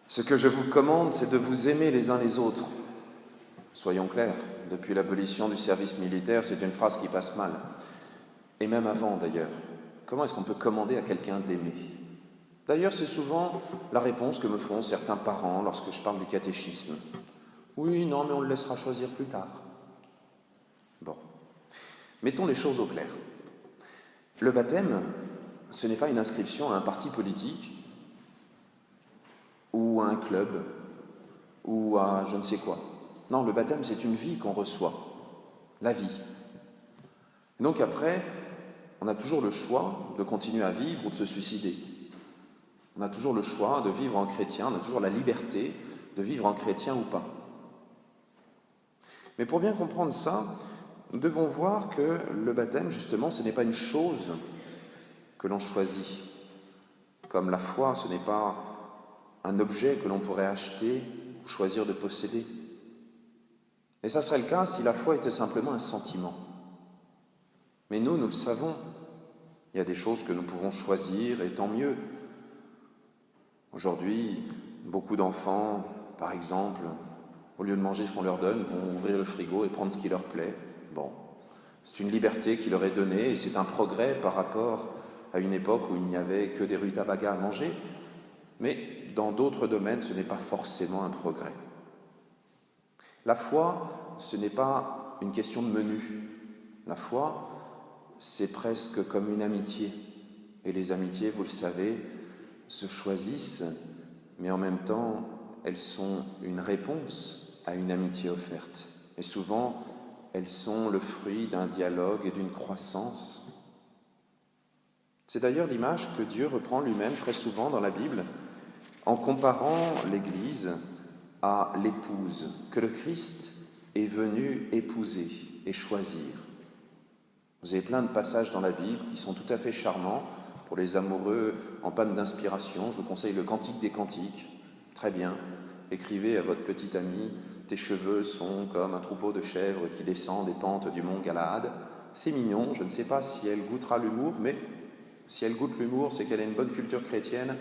Ce que je vous commande, c'est de vous aimer les uns les autres. Soyons clairs, depuis l'abolition du service militaire, c'est une phrase qui passe mal. Et même avant d'ailleurs. Comment est-ce qu'on peut commander à quelqu'un d'aimer? D'ailleurs, c'est souvent la réponse que me font certains parents lorsque je parle du catéchisme. Oui, non, mais on le laissera choisir plus tard. Bon, mettons les choses au clair. Le baptême, ce n'est pas une inscription à un parti politique, ou à un club, ou à je ne sais quoi. Non, le baptême, c'est une vie qu'on reçoit, la vie. Et donc après, on a toujours le choix de continuer à vivre ou de se suicider. On a toujours le choix de vivre en chrétien, on a toujours la liberté de vivre en chrétien ou pas. Mais pour bien comprendre ça, nous devons voir que le baptême, justement, ce n'est pas une chose que l'on choisit. Comme la foi, ce n'est pas un objet que l'on pourrait acheter ou choisir de posséder. Et ça serait le cas si la foi était simplement un sentiment. Mais nous le savons. Il y a des choses que nous pouvons choisir, et tant mieux. Aujourd'hui, beaucoup d'enfants, par exemple, au lieu de manger ce qu'on leur donne, vont ouvrir le frigo et prendre ce qui leur plaît. Bon, c'est une liberté qui leur est donnée, et c'est un progrès par rapport à une époque où il n'y avait que des rutabagas à manger. Mais dans d'autres domaines, ce n'est pas forcément un progrès. La foi, ce n'est pas une question de menu. La foi, c'est presque comme une amitié. Et les amitiés, vous le savez, se choisissent, mais en même temps, elles sont une réponse à une amitié offerte. Et souvent, elles sont le fruit d'un dialogue et d'une croissance. C'est d'ailleurs l'image que Dieu reprend lui-même très souvent dans la Bible, en comparant l'Église à l'épouse que le Christ est venu épouser et choisir. Vous avez plein de passages dans la Bible qui sont tout à fait charmants pour les amoureux en panne d'inspiration. Je vous conseille le Cantique des Cantiques. Très bien. Écrivez à votre petit ami « Tes cheveux sont comme un troupeau de chèvres qui descend des pentes du mont Galaad. » C'est mignon, je ne sais pas si elle goûtera l'humour, mais si elle goûte l'humour, c'est qu'elle a une bonne culture chrétienne.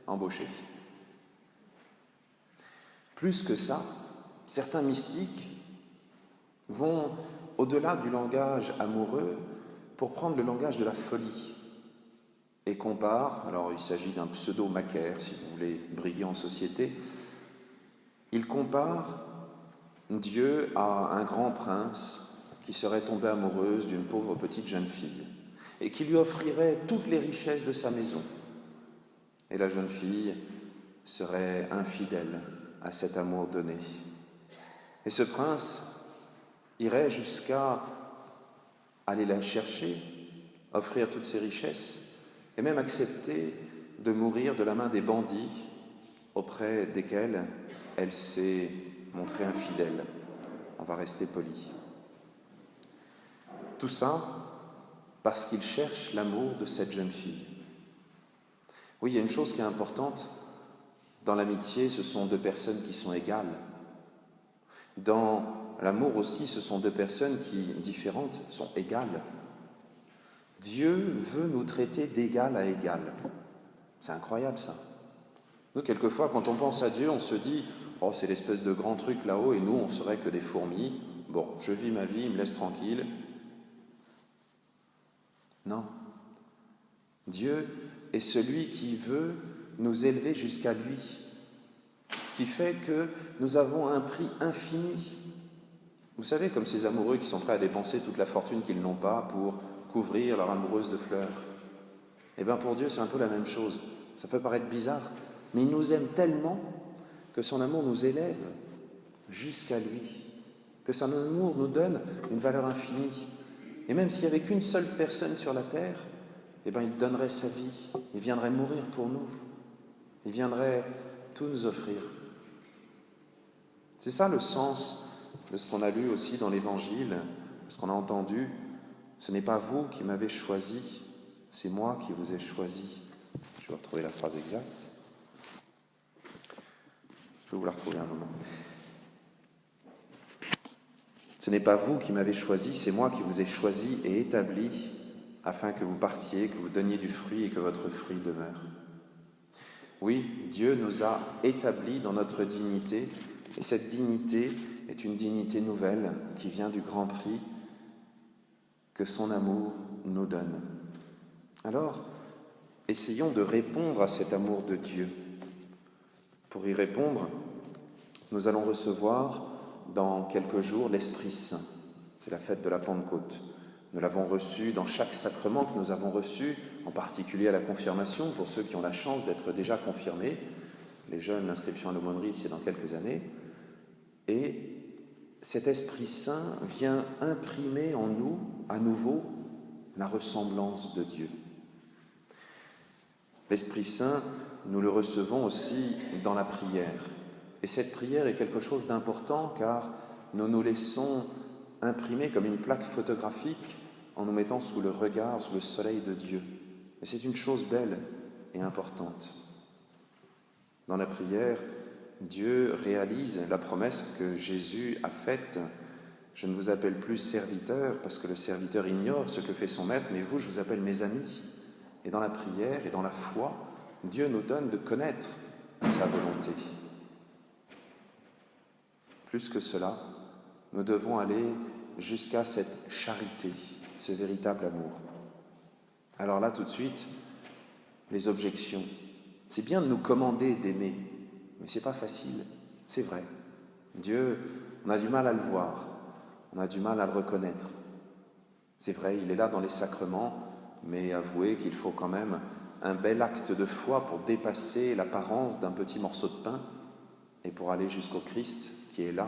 Embauchée. Plus que ça, certains mystiques vont au-delà du langage amoureux pour prendre le langage de la folie et comparent, alors il s'agit d'un pseudo-Macaire si vous voulez briller en société, ils comparent Dieu à un grand prince qui serait tombé amoureuse d'une pauvre petite jeune fille et qui lui offrirait toutes les richesses de sa maison. Et la jeune fille serait infidèle à cet amour donné. Et ce prince irait jusqu'à aller la chercher, offrir toutes ses richesses, et même accepter de mourir de la main des bandits auprès desquels elle s'est montrée infidèle. On va rester poli. Tout ça parce qu'il cherche l'amour de cette jeune fille. Oui, il y a une chose qui est importante. Dans l'amitié, ce sont deux personnes qui sont égales. Dans l'amour aussi, ce sont deux personnes qui, différentes, sont égales. Dieu veut nous traiter d'égal à égal. C'est incroyable ça. Nous, quelquefois, quand on pense à Dieu, on se dit « Oh, c'est l'espèce de grand truc là-haut et nous, on serait que des fourmis. Bon, je vis ma vie, il me laisse tranquille. » Non. Dieu est celui qui veut nous élever jusqu'à lui, qui fait que nous avons un prix infini. Vous savez, comme ces amoureux qui sont prêts à dépenser toute la fortune qu'ils n'ont pas pour couvrir leur amoureuse de fleurs. Eh bien, pour Dieu, c'est un peu la même chose. Ça peut paraître bizarre, mais il nous aime tellement que son amour nous élève jusqu'à lui, que son amour nous donne une valeur infinie. Et même s'il n'y avait qu'une seule personne sur la terre, eh bien, il donnerait sa vie, il viendrait mourir pour nous, il viendrait tout nous offrir. C'est ça le sens de ce qu'on a lu aussi dans l'Évangile, de ce qu'on a entendu. Ce n'est pas vous qui m'avez choisi, c'est moi qui vous ai choisi. Je vais retrouver la phrase exacte. Je vais vous la retrouver un moment. Ce n'est pas vous qui m'avez choisi, c'est moi qui vous ai choisi et établi afin que vous partiez, que vous donniez du fruit et que votre fruit demeure. Oui, Dieu nous a établis dans notre dignité, et cette dignité est une dignité nouvelle qui vient du grand prix que son amour nous donne. Alors, essayons de répondre à cet amour de Dieu. Pour y répondre, nous allons recevoir dans quelques jours l'Esprit Saint. C'est la fête de la Pentecôte. Nous l'avons reçu dans chaque sacrement que nous avons reçu, en particulier à la confirmation, pour ceux qui ont la chance d'être déjà confirmés. Les jeunes, l'inscription à l'aumônerie, c'est dans quelques années. Et cet Esprit Saint vient imprimer en nous, à nouveau, la ressemblance de Dieu. L'Esprit Saint, nous le recevons aussi dans la prière. Et cette prière est quelque chose d'important car nous nous laissons imprimer comme une plaque photographique en nous mettant sous le regard, sous le soleil de Dieu. Et c'est une chose belle et importante. Dans la prière, Dieu réalise la promesse que Jésus a faite. Je ne vous appelle plus serviteur parce que le serviteur ignore ce que fait son maître, mais vous, je vous appelle mes amis. Et dans la prière et dans la foi, Dieu nous donne de connaître sa volonté. Plus que cela, nous devons aller jusqu'à cette charité, ce véritable amour. Alors là, tout de suite, les objections. C'est bien de nous commander d'aimer, mais c'est pas facile, c'est vrai. Dieu, on a du mal à le voir, on a du mal à le reconnaître. C'est vrai, il est là dans les sacrements, mais avouez qu'il faut quand même un bel acte de foi pour dépasser l'apparence d'un petit morceau de pain et pour aller jusqu'au Christ qui est là,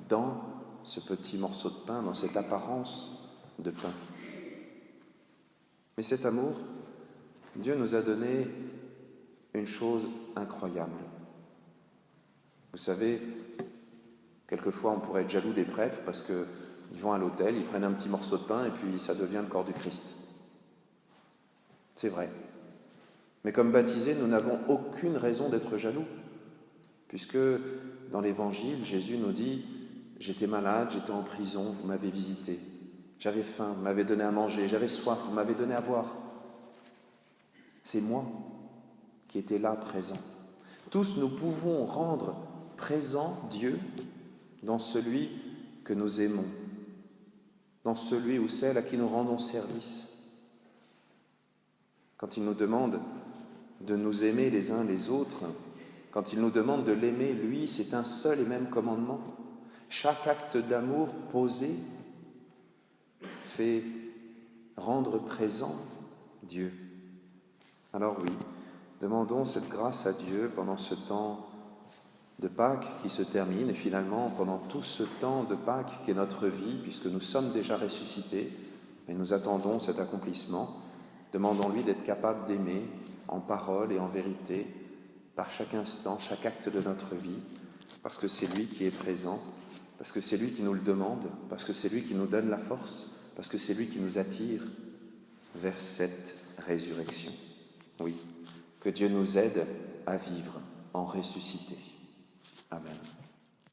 dans ce petit morceau de pain, dans cette apparence de pain. Mais cet amour, Dieu nous a donné une chose incroyable. Vous savez, quelquefois on pourrait être jaloux des prêtres parce qu'ils vont à l'autel, ils prennent un petit morceau de pain et puis ça devient le corps du Christ. C'est vrai. Mais comme baptisés, nous n'avons aucune raison d'être jaloux, puisque dans l'Évangile, Jésus nous dit « J'étais malade, j'étais en prison, vous m'avez visité. J'avais faim, vous m'avez donné à manger. J'avais soif, vous m'avez donné à boire. » C'est moi qui étais là, présent. Tous nous pouvons rendre présent Dieu dans celui que nous aimons, dans celui ou celle à qui nous rendons service. Quand il nous demande de nous aimer les uns les autres, quand il nous demande de l'aimer, lui, c'est un seul et même commandement. Chaque acte d'amour posé fait rendre présent Dieu. Alors oui, demandons cette grâce à Dieu pendant ce temps de Pâques qui se termine et finalement pendant tout ce temps de Pâques qui est notre vie, puisque nous sommes déjà ressuscités, mais nous attendons cet accomplissement. Demandons-lui d'être capable d'aimer en parole et en vérité, par chaque instant, chaque acte de notre vie, parce que c'est lui qui est présent, parce que c'est lui qui nous le demande, parce que c'est lui qui nous donne la force, parce que c'est lui qui nous attire vers cette résurrection. Oui, que Dieu nous aide à vivre en ressuscité. Amen.